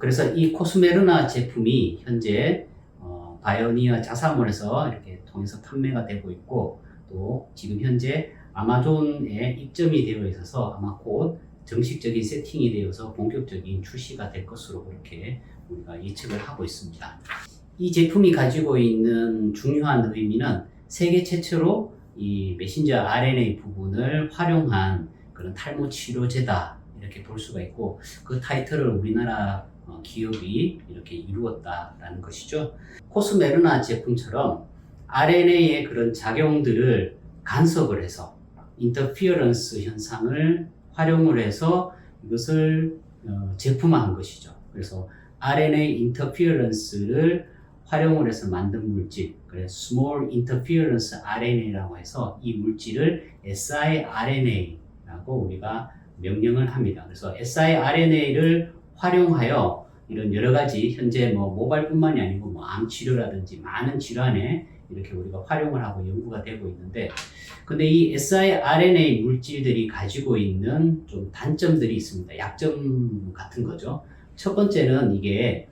그래서 이 코스메르나 제품이 현재 바이오니어 자사몰에서 이렇게 통해서 판매가 되고 있고, 또 지금 현재 아마존에 입점이 되어 있어서 아마 곧 정식적인 세팅이 되어서 본격적인 출시가 될 것으로 그렇게 우리가 예측을 하고 있습니다. 이 제품이 가지고 있는 중요한 의미는 세계 최초로 이 메신저 RNA 부분을 활용한 그런 탈모 치료제다, 이렇게 볼 수가 있고, 그 타이틀을 우리나라 기업이 이렇게 이루었다라는 것이죠. 코스메르나 제품처럼 RNA의 그런 작용들을 간섭을 해서 인터피어런스 현상을 활용을 해서 이것을 제품화한 것이죠. 그래서 RNA 인터피어런스를 활용을 해서 만든 물질, 그래서 Small Interference RNA라고 해서 이 물질을 siRNA라고 우리가 명령을 합니다. 그래서 siRNA를 활용하여 이런 여러 가지 현재 모발뿐만이 아니고 암 치료라든지 많은 질환에 이렇게 우리가 활용을 하고 연구가 되고 있는데, 근데 이 siRNA 물질들이 가지고 있는 좀 단점들이 있습니다. 약점 같은 거죠. 첫 번째는 이게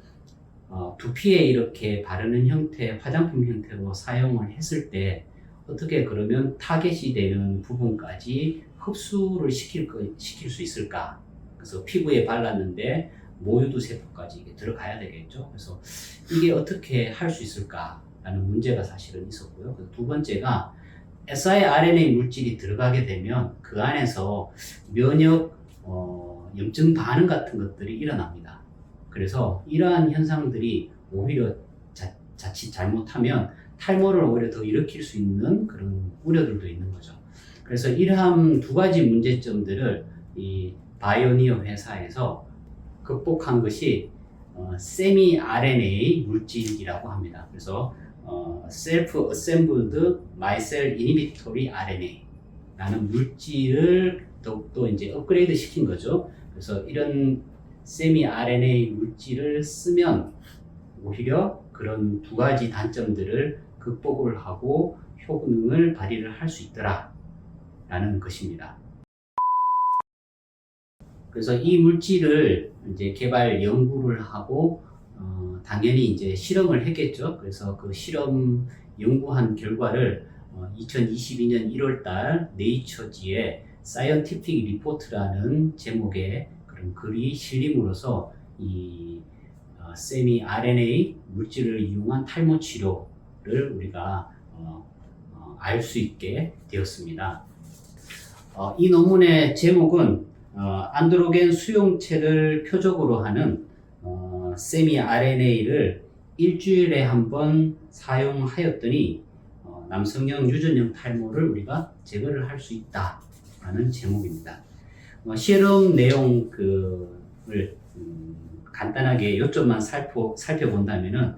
두피에 이렇게 바르는 형태, 화장품 형태로 사용을 했을 때 어떻게 그러면 타겟이 되는 부분까지 흡수를 시킬 수 있을까? 그래서 피부에 발랐는데 모유두 세포까지 이게 들어가야 되겠죠. 그래서 이게 어떻게 할 수 있을까라는 문제가 사실은 있었고요. 두 번째가 siRNA 물질이 들어가게 되면 그 안에서 면역 염증 반응 같은 것들이 일어납니다. 그래서 이러한 현상들이 오히려 자칫 잘못하면 탈모를 오히려 더 일으킬 수 있는 그런 우려들도 있는 거죠. 그래서 이러한 두 가지 문제점들을 이 바이오니어 회사에서 극복한 것이 세미 RNA 물질이라고 합니다. 그래서 Self Assembled Micelle Inhibitory RNA 라는 물질을 더욱더 이제 업그레이드 시킨 거죠. 그래서 이런 세미 RNA 물질을 쓰면 오히려 그런 두 가지 단점들을 극복을 하고 효능을 발휘를 할 수 있더라 라는 것입니다. 그래서 이 물질을 이제 개발 연구를 하고 당연히 이제 실험을 했겠죠. 그래서 그 실험 연구한 결과를 2022년 1월달 네이처지에 사이언티픽 리포트라는 제목의 그런 글이 실림으로써 이 세미 RNA 물질을 이용한 탈모 치료를 우리가 알 수 있게 되었습니다. 이 논문의 제목은 안드로겐 수용체를 표적으로 하는 세미 RNA를 일주일에 한 번 사용하였더니 남성형 유전형 탈모를 우리가 제거를 할 수 있다라는 제목입니다. 실험 내용을 간단하게 요점만 살펴본다면은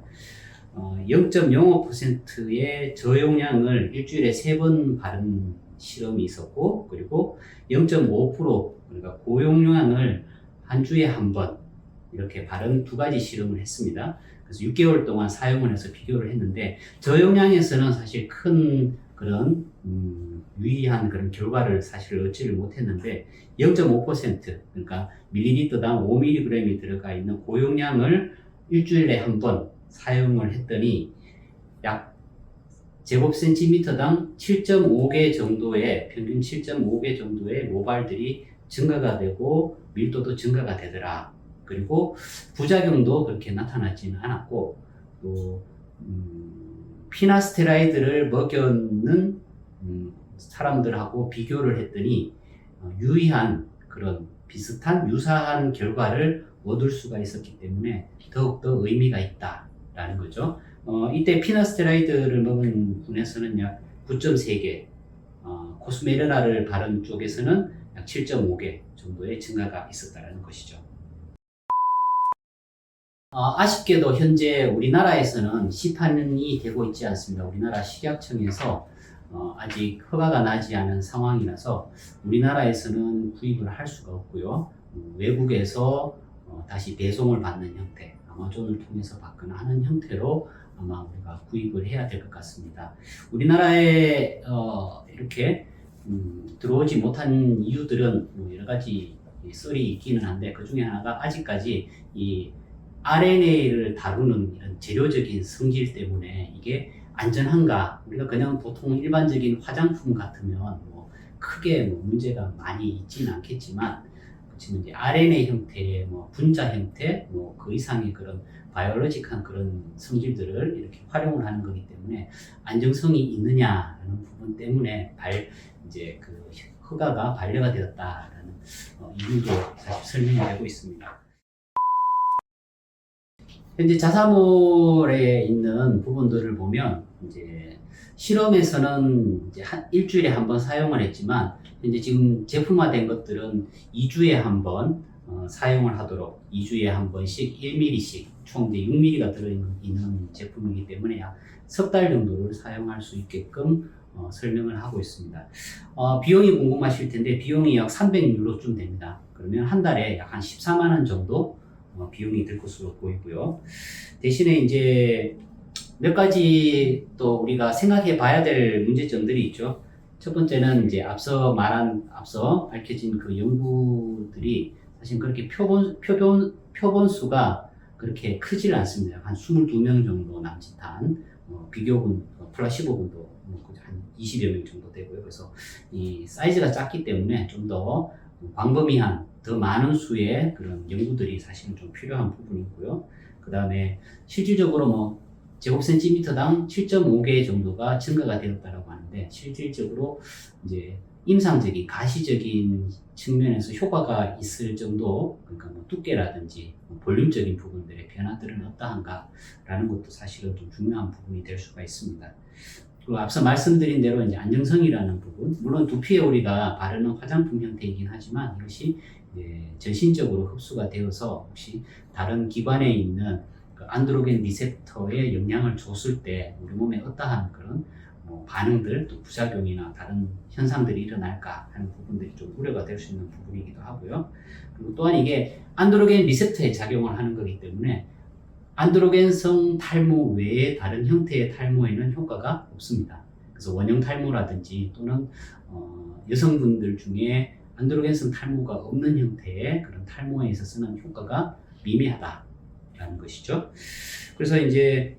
0.05%의 저용량을 일주일에 3번 바른 실험이 있었고, 그리고 0.5% 그러니까 고용량을 한 주에 한 번 이렇게 바른 두 가지 실험을 했습니다. 그래서 6개월 동안 사용을 해서 비교를 했는데, 저용량에서는 사실 큰 그런 유의한 그런 결과를 사실 얻지를 못했는데, 0.5% 그러니까 밀리리터당 5mg이 들어가 있는 고용량을 일주일에 한 번 사용을 했더니 약 제곱센티미터당 7.5개 정도의, 평균 7.5개 정도의 모발들이 증가가 되고 밀도도 증가가 되더라. 그리고 부작용도 그렇게 나타나지는 않았고, 또 피나스테라이드를 먹였는 사람들하고 비교를 했더니 유의한 그런 비슷한 유사한 결과를 얻을 수가 있었기 때문에 더욱더 의미가 있다라는 거죠. 이때 피나스테라이드를 먹은 분에서는 약 9.3개, 코스메르나를 바른 쪽에서는 약 7.5개 정도의 증가가 있었다는 것이죠. 아쉽게도 현재 우리나라에서는 시판이 되고 있지 않습니다. 우리나라 식약청에서 아직 허가가 나지 않은 상황이라서 우리나라에서는 구입을 할 수가 없고요. 외국에서 다시 배송을 받는 형태, 아마존을 통해서 받거나 하는 형태로 아마 우리가 구입을 해야 될 것 같습니다. 우리나라에 이렇게 들어오지 못한 이유들은 여러 가지 썰이 있기는 한데, 그 중에 하나가 아직까지 이 RNA를 다루는 이런 재료적인 성질 때문에 이게 안전한가? 우리가 그냥 보통 일반적인 화장품 같으면 뭐 크게 뭐 문제가 많이 있지는 않겠지만, 지금 이제 RNA 형태의 뭐 분자 형태, 뭐 그 이상의 그런 바이올로직한 그런 성질들을 이렇게 활용을 하는 거기 때문에 안정성이 있느냐라는 부분 때문에 이제 그 허가가 반려가 되었다라는 이유도 사실 설명이 되고 있습니다. 현재 자사몰에 있는 부분들을 보면 이제 실험에서는 이제 일주일에 한 번 사용을 했지만, 현재 지금 제품화된 것들은 2주에 한 번 사용을 하도록 2주에 한 번씩 1mm씩 총 이제 6mm가 들어있는 제품이기 때문에 약 석 달 정도를 사용할 수 있게끔 설명을 하고 있습니다. 비용이 궁금하실 텐데 비용이 약 300유로쯤 됩니다. 그러면 한 달에 약 한 14만 원 정도 비용이 들 것으로 보이고요. 대신에 이제 몇 가지 또 우리가 생각해 봐야 될 문제점들이 있죠. 첫 번째는 이제 앞서 밝혀진 그 연구들이 사실 그렇게 표본 수가 그렇게 크지를 않습니다. 한 22명 정도 남짓한 비교군, 플라시보군도 한 20여 명 정도 되고요. 그래서 이 사이즈가 작기 때문에 좀 더 광범위한 더 많은 수의 그런 연구들이 사실은 좀 필요한 부분이고요. 그 다음에 실질적으로 뭐 제곱센티미터당 7.5개 정도가 증가가 되었다라고 하는데, 실질적으로 이제 임상적인 가시적인 측면에서 효과가 있을 정도, 그러니까 뭐 두께라든지 볼륨적인 부분들의 변화들은 어떠한가라는 것도 사실은 좀 중요한 부분이 될 수가 있습니다. 그리고 앞서 말씀드린 대로 이제 안정성이라는 부분, 물론 두피에 우리가 바르는 화장품 형태이긴 하지만 이것이 전신적으로 흡수가 되어서 혹시 다른 기관에 있는 그 안드로겐 리셉터에 영향을 줬을 때 우리 몸에 어떠한 그런 반응들, 또 부작용이나 다른 현상들이 일어날까 하는 부분들이 좀 우려가 될 수 있는 부분이기도 하고요. 그리고 또한 이게 안드로겐 리셉터에 작용을 하는 거기 때문에 안드로겐성 탈모 외에 다른 형태의 탈모에는 효과가 없습니다. 그래서 원형 탈모라든지 또는 여성분들 중에 안드로겐성 탈모가 없는 형태의 그런 탈모에 있어서는 효과가 미미하다라는 것이죠. 그래서 이제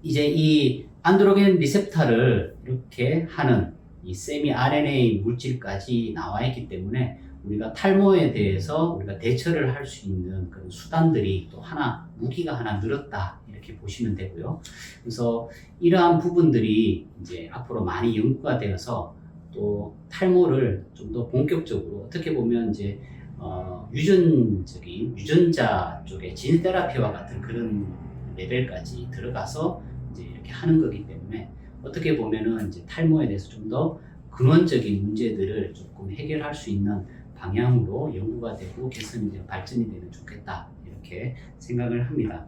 이 안드로겐 리셉터를 이렇게 하는 이 세미 RNA 물질까지 나와 있기 때문에 우리가 탈모에 대해서 우리가 대처를 할 수 있는 그런 수단들이 또 무기가 하나 늘었다, 이렇게 보시면 되고요. 그래서 이러한 부분들이 이제 앞으로 많이 연구가 되어서 또 탈모를 좀 더 본격적으로, 어떻게 보면 이제 유전자 쪽의 진 테라피와 같은 그런 레벨까지 들어가서 이제 이렇게 하는 거기 때문에, 어떻게 보면은 이제 탈모에 대해서 좀 더 근원적인 문제들을 조금 해결할 수 있는 방향으로 연구가 되고 개선이 되고 발전이 되면 좋겠다, 이렇게 생각을 합니다.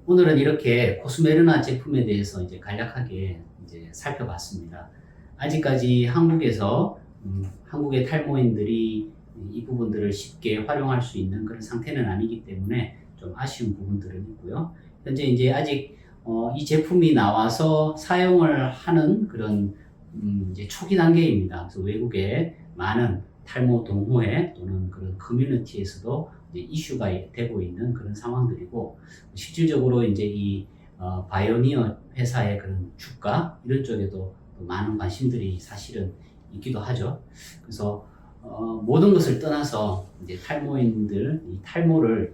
오늘은 이렇게 코스메르나 제품에 대해서 이제 간략하게 이제 살펴봤습니다. 아직까지 한국에서 한국의 탈모인들이 이 부분들을 쉽게 활용할 수 있는 그런 상태는 아니기 때문에 좀 아쉬운 부분들은 있고요. 현재 이제 아직 이 제품이 나와서 사용을 하는 그런 이제 초기 단계입니다. 그래서 외국의 많은 탈모 동호회 또는 그런 커뮤니티에서도 이제 이슈가 되고 있는 그런 상황들이고, 실질적으로 이제 이 바이오니어 회사의 그런 주가 이런 쪽에도 많은 관심들이 사실은 있기도 하죠. 그래서 모든 것을 떠나서 이제 탈모인들 이 탈모를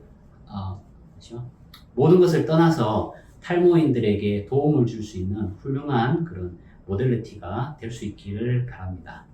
그렇죠? 모든 것을 떠나서 탈모인들에게 도움을 줄 수 있는 훌륭한 그런 모델리티가 될 수 있기를 바랍니다.